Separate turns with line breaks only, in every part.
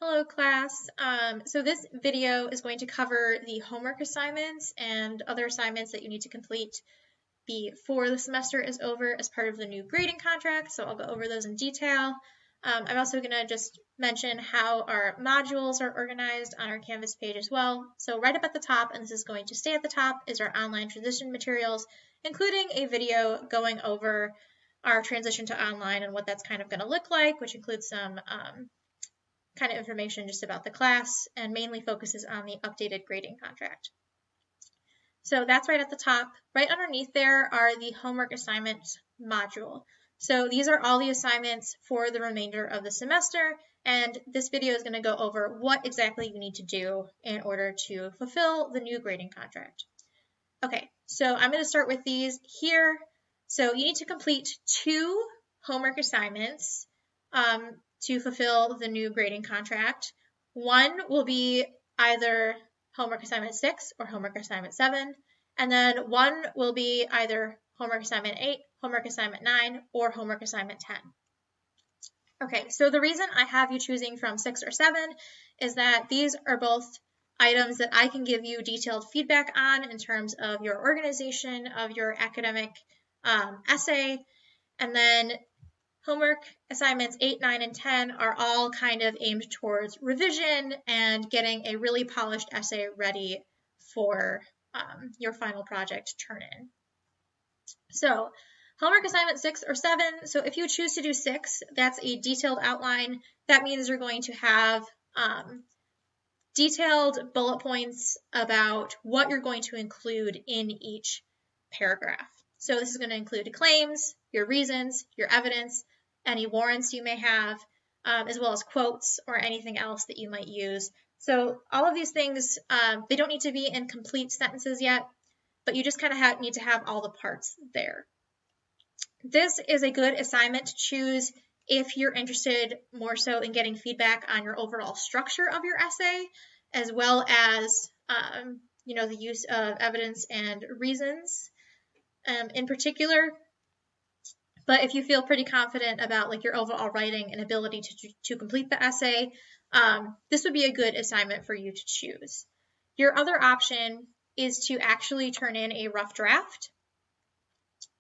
Hello class. So this video is going to cover the homework assignments and other assignments that you need to complete before the semester is over as part of the new grading contract. So I'll go over those in detail. I'm also going to just mention how our modules are organized on our Canvas page as well. So right up at the top, and this is going to stay at the top, is our online transition materials, including a video going over our transition to online and what that's kind of going to look like, which includes some kind of information just about the class and mainly focuses on the updated grading contract. So that's right at the top. Right underneath there are the homework assignments module. So these are all the assignments for the remainder of the semester, and this video is going to go over what exactly you need to do in order to fulfill the new grading contract. Okay, so I'm going to start with these here. So you need to complete 2 homework assignments to fulfill the new grading contract. One will be either homework assignment 6 or homework assignment 7, and then one will be either homework assignment 8, homework assignment 9, or homework assignment 10. Okay, so the reason I have you choosing from 6 or 7 is that these are both items that I can give you detailed feedback on in terms of your organization of your academic essay, and then homework assignments 8, 9, and 10 are all kind of aimed towards revision and getting a really polished essay ready for your final project turn in. So homework assignment 6 or 7, so if you choose to do 6, that's a detailed outline. That means you're going to have detailed bullet points about what you're going to include in each paragraph. So this is going to include claims, your reasons, your evidence, any warrants you may have, as well as quotes or anything else that you might use. So all of these things, they don't need to be in complete sentences yet, but you just kind of need to have all the parts there. This is a good assignment to choose if you're interested more so in getting feedback on your overall structure of your essay, as well as the use of evidence and reasons in particular. But if you feel pretty confident about your overall writing and ability to complete the essay, this would be a good assignment for you to choose. Your other option is to actually turn in a rough draft.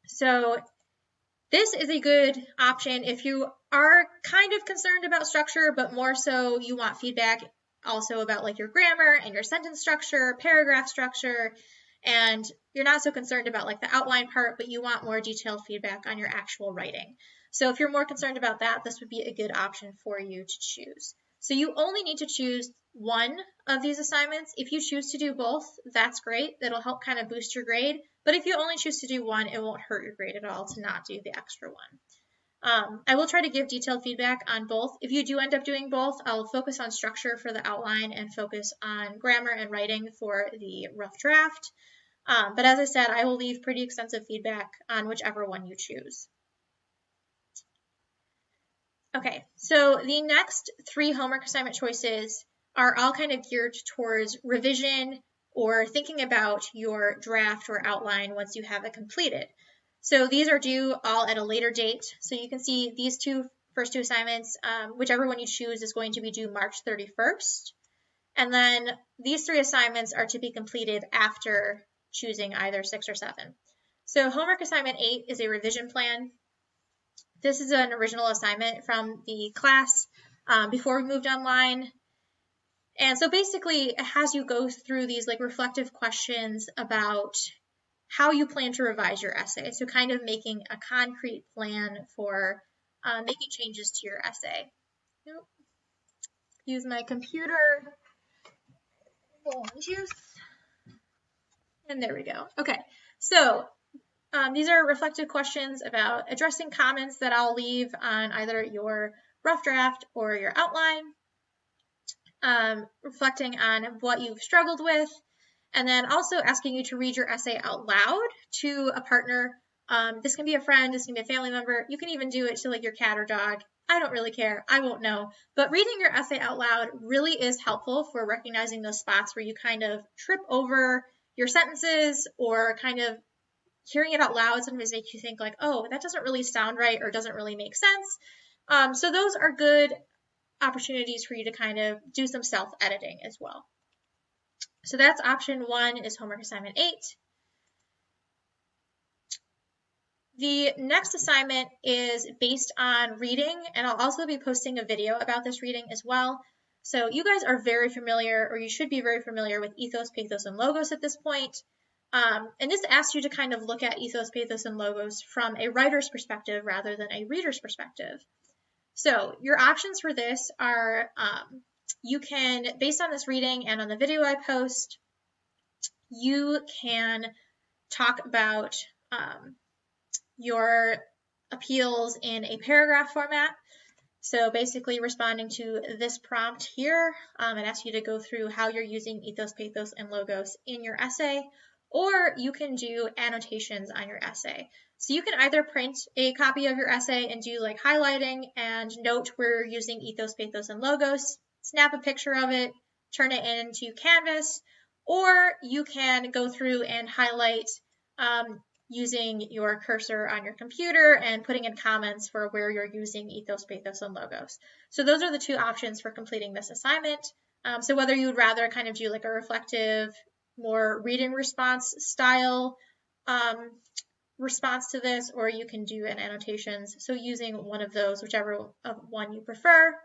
So this is a good option if you are kind of concerned about structure, but more so you want feedback also about your grammar and your sentence structure, paragraph structure, and you're not so concerned about the outline part, but you want more detailed feedback on your actual writing. So if you're more concerned about that, this would be a good option for you to choose. So you only need to choose one of these assignments. If you choose to do both, that's great. That'll help kind of boost your grade. But if you only choose to do one, it won't hurt your grade at all to not do the extra one. I will try to give detailed feedback on both. If you do end up doing both, I'll focus on structure for the outline and focus on grammar and writing for the rough draft. But as I said, I will leave pretty extensive feedback on whichever one you choose. Okay, so the next 3 homework assignment choices are all kind of geared towards revision or thinking about your draft or outline once you have it completed. So these are due all at a later date. So you can see these first two assignments, whichever one you choose is going to be due March 31st. And then these 3 assignments are to be completed after choosing either 6 or 7. So homework assignment 8 is a revision plan. This is an original assignment from the class before we moved online. And so basically it has you go through these reflective questions about how you plan to revise your essay. So kind of making a concrete plan for making changes to your essay. Use my computer. Juice. And there we go. Okay, so these are reflective questions about addressing comments that I'll leave on either your rough draft or your outline, reflecting on what you've struggled with, and then also asking you to read your essay out loud to a partner. This can be a friend, this can be a family member. You can even do it to your cat or dog. I don't really care. I won't know. But reading your essay out loud really is helpful for recognizing those spots where you kind of trip over your sentences, or kind of hearing it out loud sometimes makes you think oh, that doesn't really sound right or doesn't really make sense. So those are good opportunities for you to kind of do some self-editing as well. So that's option 1 is homework assignment 8. The next assignment is based on reading, and I'll also be posting a video about this reading as well. So you guys are very familiar, or you should be very familiar with ethos, pathos, and logos at this point. And this asks you to kind of look at ethos, pathos, and logos from a writer's perspective rather than a reader's perspective. So your options for this are, you can, based on this reading and on the video I post, you can talk about your appeals in a paragraph format. So basically responding to this prompt here, it asks you to go through how you're using ethos, pathos, and logos in your essay, or you can do annotations on your essay. So you can either print a copy of your essay and do like highlighting and note where you're using ethos, pathos, and logos, snap a picture of it, turn it into Canvas, or you can go through and highlight using your cursor on your computer and putting in comments for where you're using ethos, pathos, and logos. So those are the two options for completing this assignment. So whether you would rather kind of do like a reflective, more reading response style response to this, or you can do an annotations. So using one of those, whichever one you prefer.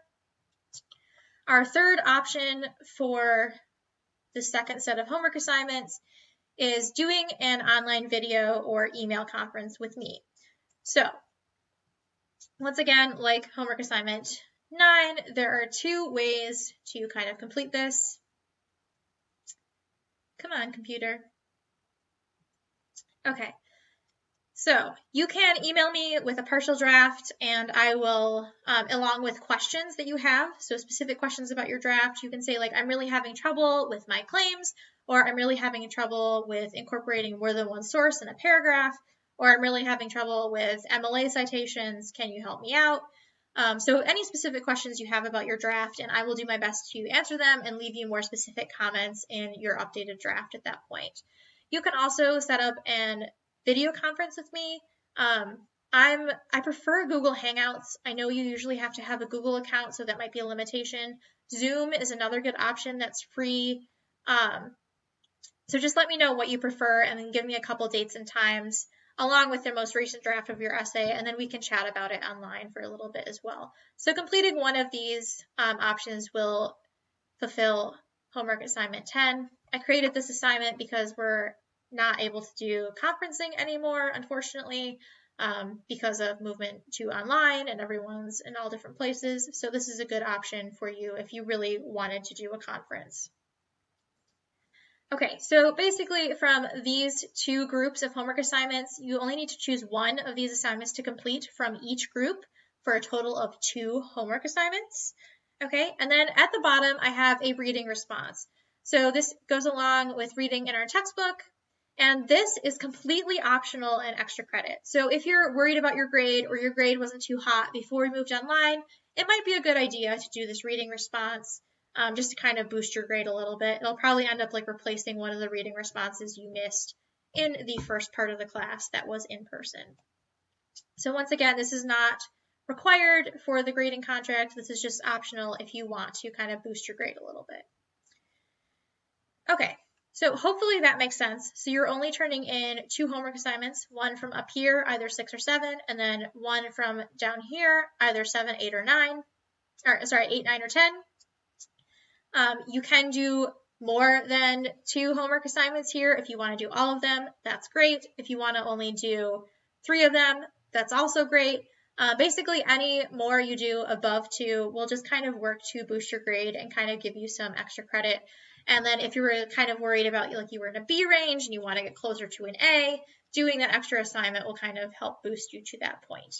Our third option for the second set of homework assignments is doing an online video or email conference with me. So once again, like homework assignment 9, there are 2 ways to kind of complete this. Come on, computer. Okay. So you can email me with a partial draft, and I will, along with questions that you have, so specific questions about your draft, you can say like, I'm really having trouble with my claims, or I'm really having trouble with incorporating more than one source in a paragraph, or I'm really having trouble with MLA citations, can you help me out? So any specific questions you have about your draft, and I will do my best to answer them and leave you more specific comments in your updated draft at that point. You can also set up an video conference with me. I prefer Google Hangouts. I know you usually have to have a Google account, so that might be a limitation. Zoom is another good option that's free. So just let me know what you prefer and then give me a couple dates and times along with the most recent draft of your essay, and then we can chat about it online for a little bit as well. So completing one of these options will fulfill homework assignment 10. I created this assignment because we're not able to do conferencing anymore, unfortunately, because of movement to online and everyone's in all different places. So this is a good option for you if you really wanted to do a conference. Okay, so basically from these 2 groups of homework assignments, you only need to choose one of these assignments to complete from each group for a total of 2 homework assignments. Okay, and then at the bottom, I have a reading response. So this goes along with reading in our textbook, and this is completely optional and extra credit. So if you're worried about your grade or your grade wasn't too hot before we moved online, it might be a good idea to do this reading response just to kind of boost your grade a little bit. It'll probably end up like replacing one of the reading responses you missed in the first part of the class that was in person. So once again, this is not required for the grading contract. This is just optional if you want to kind of boost your grade a little bit. Okay, so hopefully that makes sense. So you're only turning in 2 homework assignments, one from up here, either 6 or 7, and then one from down here, either 7, 8, or 9, or sorry, 8, 9, or 10. You can do more than 2 homework assignments here. If you want to do all of them, that's great. If you want to only do 3 of them, that's also great. Basically, any more you do above 2 will just kind of work to boost your grade and kind of give you some extra credit. And then if you were kind of worried about like you were in a B range and you want to get closer to an A, doing that extra assignment will kind of help boost you to that point.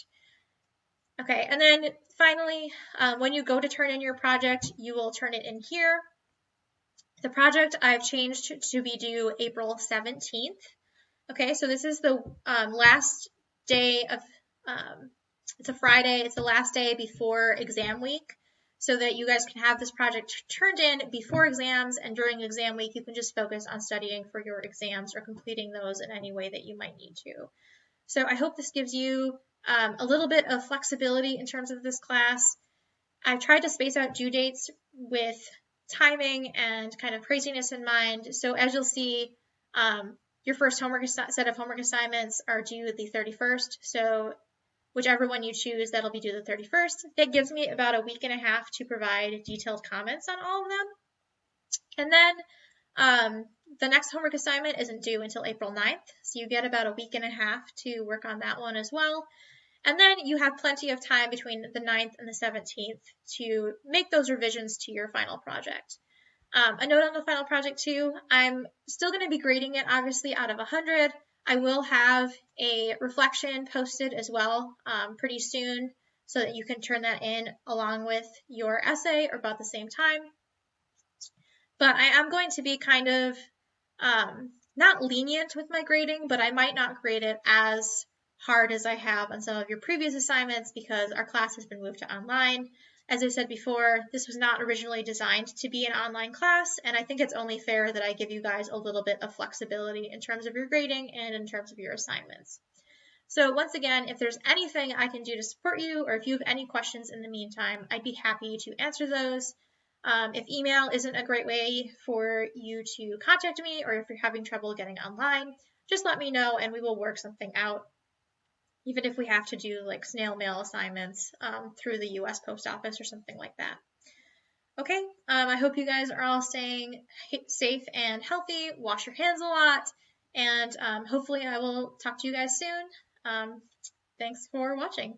Okay, and then finally, when you go to turn in your project, you will turn it in here. The project I've changed to be due April 17th. Okay, so this is the last day of, it's a Friday, it's the last day before exam week, so that you guys can have this project turned in before exams, and during exam week you can just focus on studying for your exams or completing those in any way that you might need to. So I hope this gives you a little bit of flexibility in terms of this class. I've tried to space out due dates with timing and kind of craziness in mind. So as you'll see, your first set of homework assignments are due the 31st. So whichever one you choose, that'll be due the 31st. That gives me about a week and a half to provide detailed comments on all of them. And then the next homework assignment isn't due until April 9th. So you get about a week and a half to work on that one as well. And then you have plenty of time between the 9th and the 17th to make those revisions to your final project. A note on the final project too, I'm still going to be grading it obviously out of 100. I will have a reflection posted as well pretty soon so that you can turn that in along with your essay or about the same time. But I am going to be kind of not lenient with my grading, but I might not grade it as hard as I have on some of your previous assignments because our class has been moved to online. As I said before, this was not originally designed to be an online class, and I think it's only fair that I give you guys a little bit of flexibility in terms of your grading and in terms of your assignments. So once again, if there's anything I can do to support you, or if you have any questions in the meantime, I'd be happy to answer those. If email isn't a great way for you to contact me, or if you're having trouble getting online, just let me know and we will work something out. Even if we have to do like snail mail assignments through the US Post Office or something like that. Okay, I hope you guys are all staying safe and healthy. Wash your hands a lot, and hopefully I will talk to you guys soon. Thanks for watching.